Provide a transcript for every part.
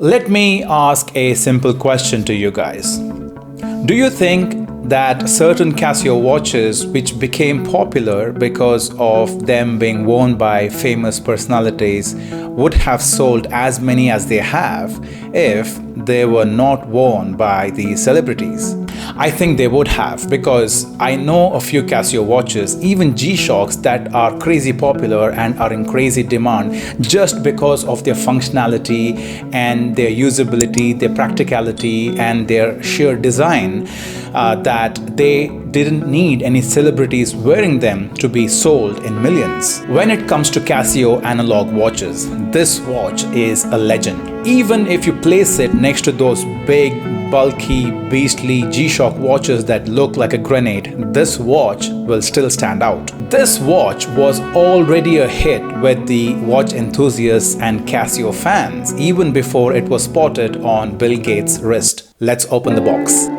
Let me ask a simple question to you guys. Do you think that certain Casio watches which became popular because of them being worn by famous personalities would have sold as many as they have if they were not worn by the celebrities? I think they would have, because I know a few Casio watches, even G-Shocks, that are crazy popular and are in crazy demand just because of their functionality and their usability, their practicality and their sheer design, that they didn't need any celebrities wearing them to be sold in millions. When it comes to Casio analog watches, this watch is a legend. Even if you place it next to those big, bulky, beastly G-Shock watches that look like a grenade, this watch will still stand out. This watch was already a hit with the watch enthusiasts and Casio fans even before it was spotted on Bill Gates' wrist. Let's open the box.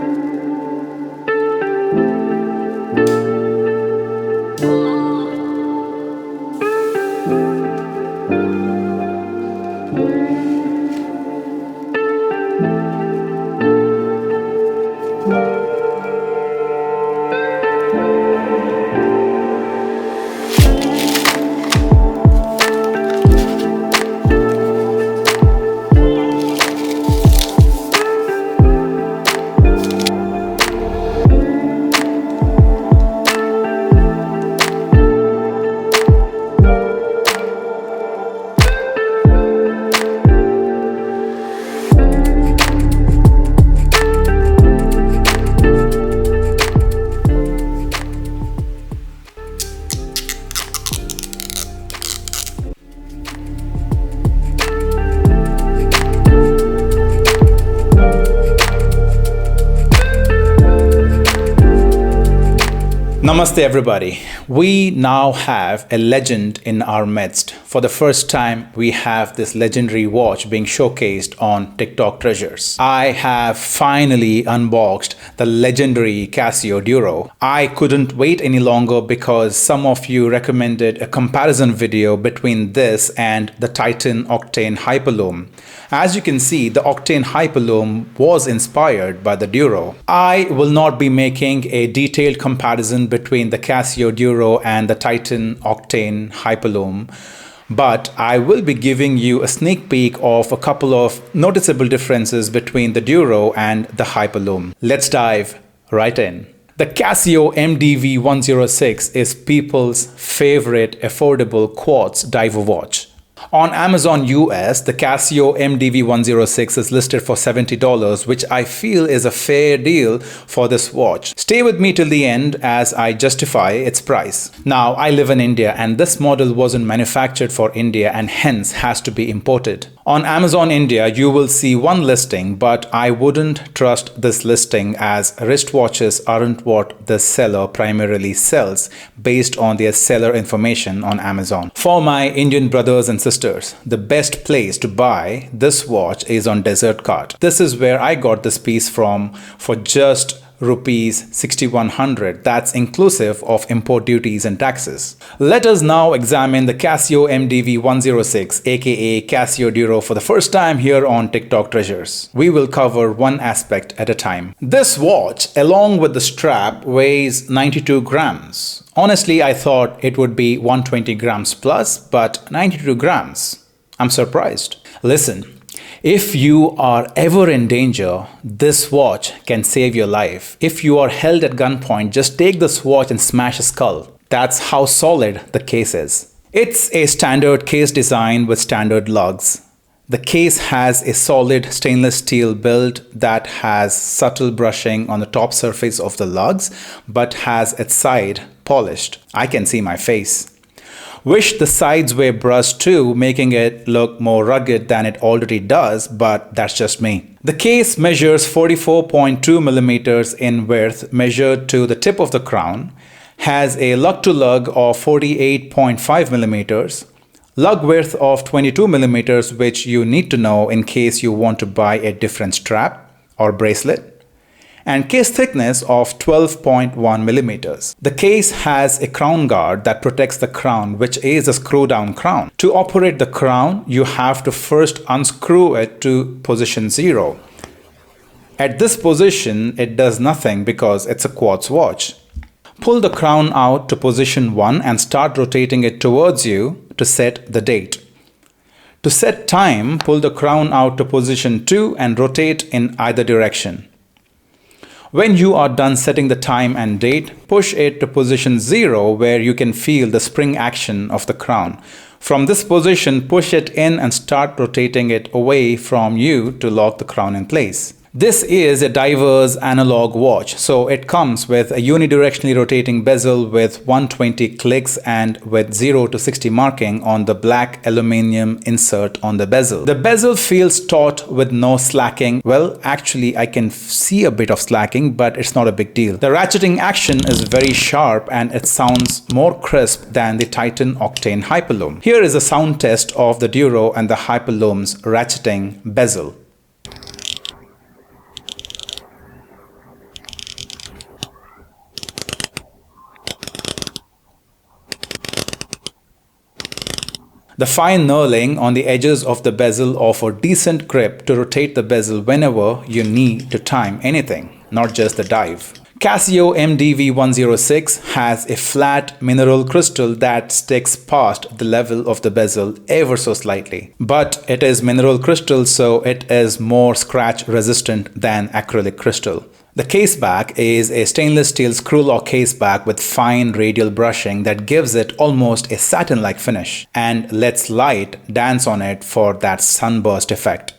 Namaste everybody. We now have a legend in our midst. For the first time, we have this legendary watch being showcased on TikTok Treasures. I have finally unboxed the legendary Casio Duro. I couldn't wait any longer because some of you recommended a comparison video between this and the Titan Octane Hyperlume. As you can see, the Octane Hyperlume was inspired by the Duro. I will not be making a detailed comparison between the Casio Duro and the Titan Octane Hyperlume, but I will be giving you a sneak peek of a couple of noticeable differences between the Duro and the Hyperlume. Let's dive right in. The Casio MDV106 is people's favorite affordable quartz diver watch. On Amazon US, the Casio MDV106 is listed for $70, which I feel is a fair deal for this watch. Stay with me till the end as I justify its price. Now, I live in India and this model wasn't manufactured for India and hence has to be imported. On Amazon India, you will see one listing, but I wouldn't trust this listing as wristwatches aren't what the seller primarily sells based on their seller information on Amazon. For my Indian brothers and sisters, the best place to buy this watch is on Desert Cart. This is where I got this piece from for just rupees 6,100. That's inclusive of import duties and taxes. Let us now examine the Casio MDV106 aka Casio Duro for the first time here on TikTok Treasures. We will cover one aspect at a time. This watch, along with the strap, weighs 92 grams. Honestly, I thought it would be 120 grams plus, but 92 grams. I'm surprised. Listen. If you are ever in danger, this watch can save your life. If you are held at gunpoint, just take this watch and smash a skull. That's how solid the case is. It's a standard case design with standard lugs. The case has a solid stainless steel build that has subtle brushing on the top surface of the lugs, but has its side polished. I can see my face. Wish the sides were brushed too, making it look more rugged than it already does, but that's just me. The case measures 44.2 millimeters in width measured to the tip of the crown, has a lug to lug of 48.5 millimeters, lug width of 22 millimeters, which you need to know in case you want to buy a different strap or bracelet, and case thickness of 12.1 millimeters. The case has a crown guard that protects the crown, which is a screw down crown. To operate the crown, you have to first unscrew it to position 0. At this position, it does nothing because it's a quartz watch. Pull the crown out to position 1 and start rotating it towards you to set the date. To set time, pull the crown out to position 2 and rotate in either direction. When you are done setting the time and date, push it to position 0 where you can feel the spring action of the crown. From this position, push it in and start rotating it away from you to lock the crown in place. This is a diverse analog watch, so it comes with a unidirectionally rotating bezel with 120 clicks and with 0 to 60 marking on the black aluminum insert on the bezel. The bezel feels taut with no slacking. Well, actually I can see a bit of slacking, but it's not a big deal. The ratcheting action is very sharp and it sounds more crisp than the Titan Octane Hyperlume. Here is a sound test of the Duro and the Hyperlume's ratcheting bezel. The fine knurling on the edges of the bezel offer decent grip to rotate the bezel whenever you need to time anything, not just the dive. Casio MDV106 has a flat mineral crystal that sticks past the level of the bezel ever so slightly. But it is mineral crystal, so it is more scratch resistant than acrylic crystal. The caseback is a stainless steel screw lock caseback with fine radial brushing that gives it almost a satin-like finish and lets light dance on it for that sunburst effect.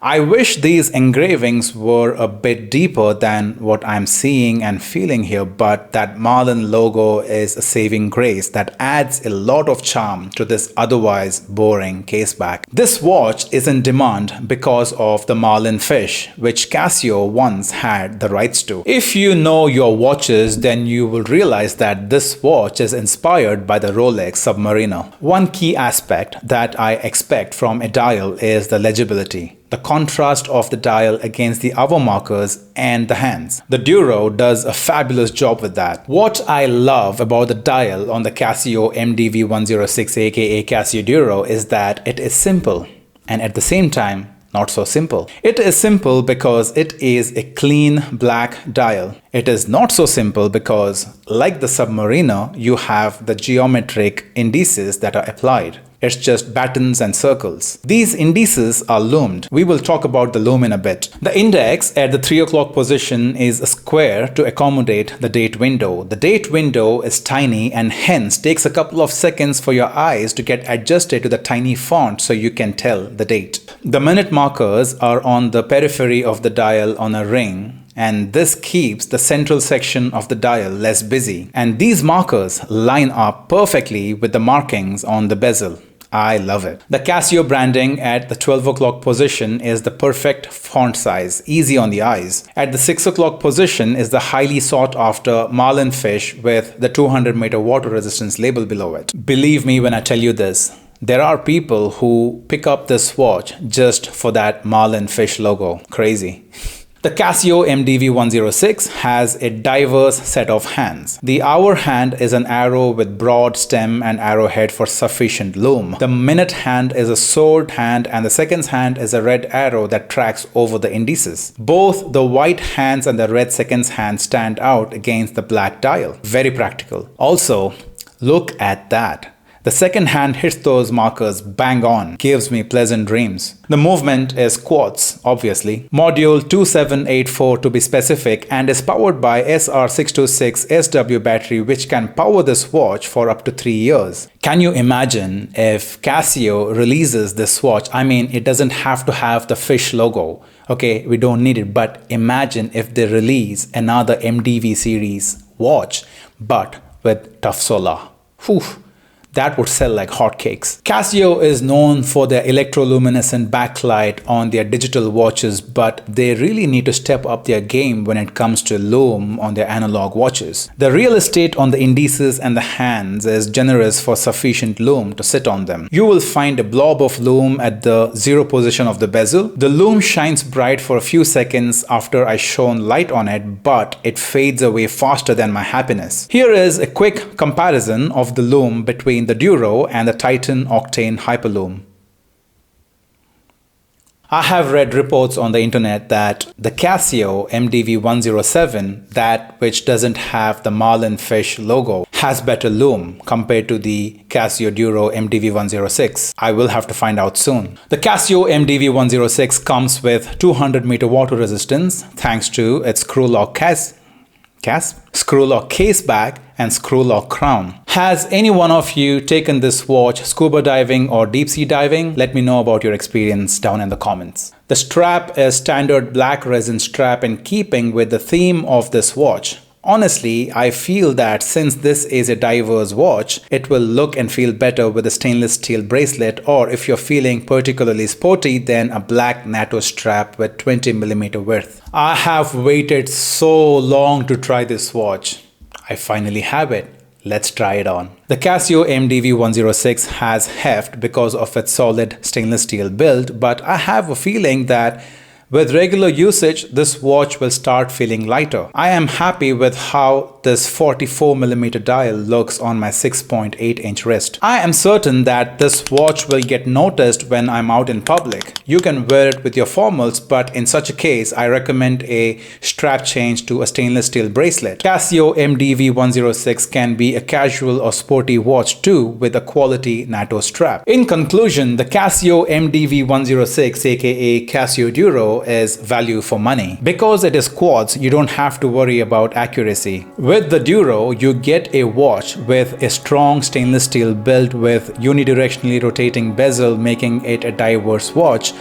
I wish these engravings were a bit deeper than what I'm seeing and feeling here, but that Marlin logo is a saving grace that adds a lot of charm to this otherwise boring caseback. This watch is in demand because of the Marlin fish, which Casio once had the rights to. If you know your watches, then you will realize that this watch is inspired by the Rolex Submariner. One key aspect that I expect from a dial is the legibility. The contrast of the dial against the hour markers and the hands. The Duro does a fabulous job with that. What I love about the dial on the Casio MDV106 aka Casio Duro is that it is simple and at the same time not so simple. It is simple because it is a clean black dial. It is not so simple because, like the Submariner, you have the geometric indices that are applied. It's just buttons and circles. These indices are lumed. We will talk about the lume in a bit. The index at the 3 o'clock position is a square to accommodate the date window. The date window is tiny and hence takes a couple of seconds for your eyes to get adjusted to the tiny font so you can tell the date. The minute markers are on the periphery of the dial on a ring, and this keeps the central section of the dial less busy. And these markers line up perfectly with the markings on the bezel. I love it. The Casio branding at the 12 o'clock position is the perfect font size, easy on the eyes. At the 6 o'clock position is the highly sought after Marlin fish with the 200-meter water resistance label below it. Believe me when I tell you this, there are people who pick up this watch just for that Marlin fish logo. Crazy. The Casio MDV106 has a diverse set of hands. The hour hand is an arrow with broad stem and arrowhead for sufficient lume. The minute hand is a sword hand and the seconds hand is a red arrow that tracks over the indices. Both the white hands and the red seconds hand stand out against the black dial. Very practical. Also, look at that. The second hand hits those markers bang on, gives me pleasant dreams. The movement is quartz, obviously. Module 2784 to be specific, and is powered by SR626 SW battery which can power this watch for up to 3 years. Can you imagine if Casio releases this watch? I mean, it doesn't have to have the fish logo. Okay, we don't need it, but imagine if they release another MDV series watch, but with tough solar. Whew. that would sell like hotcakes. Casio is known for their electroluminescent backlight on their digital watches, but they really need to step up their game when it comes to lume on their analog watches. The real estate on the indices and the hands is generous for sufficient lume to sit on them. You will find a blob of lume at the 0 position of the bezel. The lume shines bright for a few seconds after I shone light on it, but it fades away faster than my happiness. Here is a quick comparison of the lume between the Duro and the Titan Octane Hyperlume. I have read reports on the internet that the Casio MDV107, that which doesn't have the marlin fish logo, has better lume compared to the Casio Duro MDV106. I will have to find out soon. The Casio MDV106 comes with 200 meter water resistance thanks to its screw lock screw lock caseback and screw lock crown. Has any one of you taken this watch scuba diving or deep sea diving? Let me know about your experience down in the comments. The strap is standard black resin strap in keeping with the theme of this watch. Honestly, I feel that since this is a diver's watch, it will look and feel better with a stainless steel bracelet, or if you're feeling particularly sporty, then a black NATO strap with 20mm width. I have waited so long to try this watch. I finally have it. Let's try it on. The Casio MDV106 has heft because of its solid stainless steel build, but I have a feeling that with regular usage, this watch will start feeling lighter. I am happy with how this 44mm dial looks on my 6.8-inch wrist. I am certain that this watch will get noticed when I'm out in public. You can wear it with your formals, but in such a case, I recommend a strap change to a stainless steel bracelet. Casio MDV106 can be a casual or sporty watch too with a quality NATO strap. In conclusion, the Casio MDV106 aka Casio Duro is value for money. Because it is quartz, you don't have to worry about accuracy. With the Duro, you get a watch with a strong stainless steel build with unidirectionally rotating bezel, making it a diverse watch,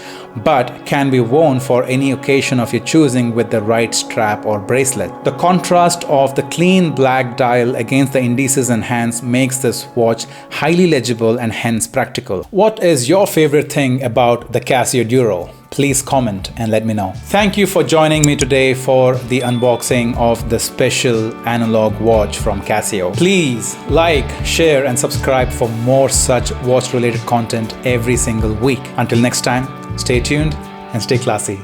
but can be worn for any occasion of your choosing with the right strap or bracelet. The contrast of the clean black dial against the indices and hands makes this watch highly legible and hence practical. What is your favorite thing about the Casio Duro? Please comment and let me know. Thank you for joining me today for the unboxing of the special analog watch from Casio. Please like, share and subscribe for more such watch related content every single week. Until next time, stay tuned and stay classy.